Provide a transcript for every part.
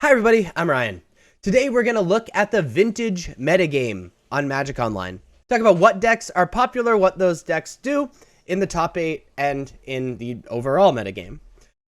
Hi everybody, I'm Ryan. Today we're going to look at the vintage metagame on Magic Online. Talk about what decks are popular, what those decks do in the top 8 and in the overall metagame.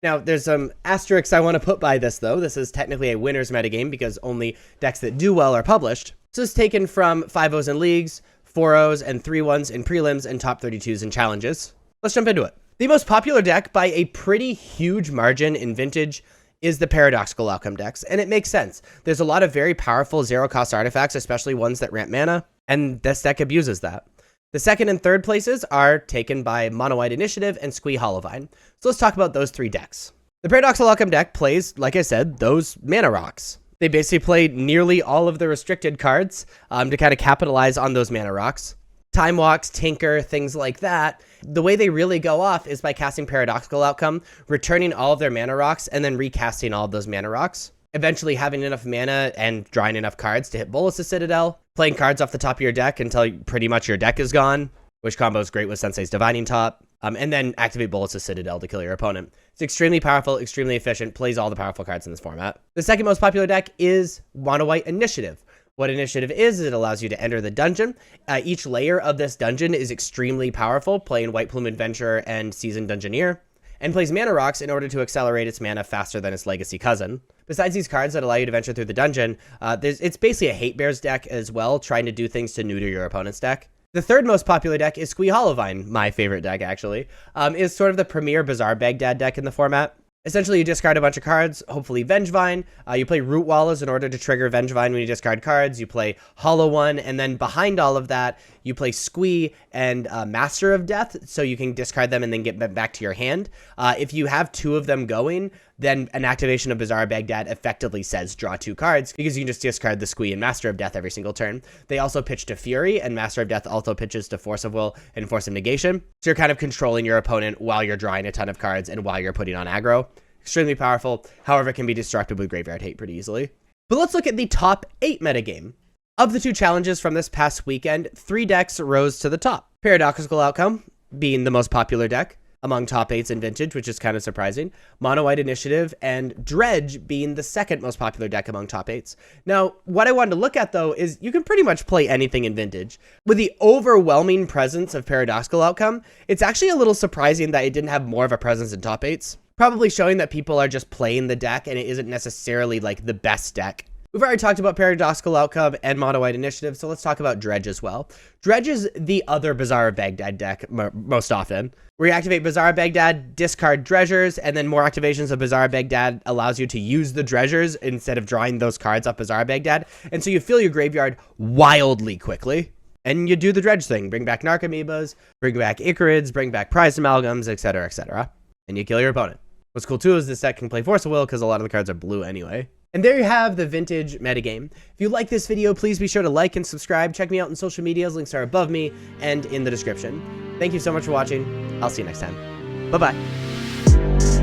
Now, there's some asterisks I want to put by this though. This is technically a winner's metagame because only decks that do well are published. So it's taken from 5-0s in leagues, 4-0s and 3-1s in prelims, and top 32s in challenges. Let's jump into it. The most popular deck by a pretty huge margin in vintage is the Paradoxical Outcome decks, and it makes sense. There's a lot of very powerful zero-cost artifacts, especially ones that ramp mana, and this deck abuses that. The second and third places are taken by Mono White Initiative and Squee Hollowvine. So let's talk about those three decks. The Paradoxical Outcome deck plays, like I said, those mana rocks. They basically play nearly all of the restricted cards to kind of capitalize on those mana rocks. Time Walks, Tinker, things like that. The way they really go off is by casting Paradoxical Outcome, returning all of their mana rocks, and then recasting all of those mana rocks. Eventually having enough mana and drawing enough cards to hit Bolas' Citadel, playing cards off the top of your deck until pretty much your deck is gone, which combo is great with Sensei's Divining Top, and then activate Bolas' Citadel to kill your opponent. It's extremely powerful, extremely efficient, plays all the powerful cards in this format. The second most popular deck is Mono White Initiative. What Initiative is it allows you to enter the dungeon. Each layer of this dungeon is extremely powerful, playing White Plume Adventurer and Seasoned Dungeoneer, and plays mana rocks in order to accelerate its mana faster than its legacy cousin. Besides these cards that allow you to venture through the dungeon, it's basically a Hate Bears deck as well, trying to do things to neuter your opponent's deck. The third most popular deck is Squee Hollowvine, my favorite deck actually, is sort of the premier Bazaar Baghdad deck in the format. Essentially, you discard a bunch of cards, hopefully Vengevine. You play Root Wallas in order to trigger Vengevine when you discard cards. You play Hollow One, and then behind all of that, you play Squee and Master of Death, so you can discard them and then get them back to your hand. If you have two of them going, then an activation of Bazaar Baghdad effectively says draw two cards, because you can just discard the Squee and Master of Death every single turn. They also pitch to Fury, and Master of Death also pitches to Force of Will and Force of Negation. So you're kind of controlling your opponent while you're drawing a ton of cards and while you're putting on aggro. Extremely powerful, however, it can be destructed with Graveyard Hate pretty easily. But let's look at the top 8 metagame. Of the two challenges from this past weekend, 3 decks rose to the top. Paradoxical Outcome being the most popular deck among top 8s in vintage, which is kind of surprising. Mono White Initiative and Dredge being the second most popular deck among top 8s. Now, what I wanted to look at though is you can pretty much play anything in vintage. With the overwhelming presence of Paradoxical Outcome, it's actually a little surprising that it didn't have more of a presence in top 8s. Probably showing that people are just playing the deck and it isn't necessarily like the best deck. We've already talked about Paradoxical Outcome and Mono White Initiative, so let's talk about Dredge as well. Dredge is the other Bazaar of Baghdad deck most often. Where you activate Bazaar of Baghdad, discard Dredgers, and then more activations of Bazaar of Baghdad allows you to use the Dredgers instead of drawing those cards off Bazaar of Baghdad. And so you fill your graveyard wildly quickly. And you do the Dredge thing. Bring back Narcomoebas, bring back Icarids, bring back Prized Amalgams, etc., etc. And you kill your opponent. What's cool too is this deck can play Force of Will because a lot of the cards are blue anyway. And there you have the vintage metagame. If you like this video, please be sure to like and subscribe. Check me out on social medias. Links are above me and in the description. Thank you so much for watching. I'll see you next time. Bye-bye.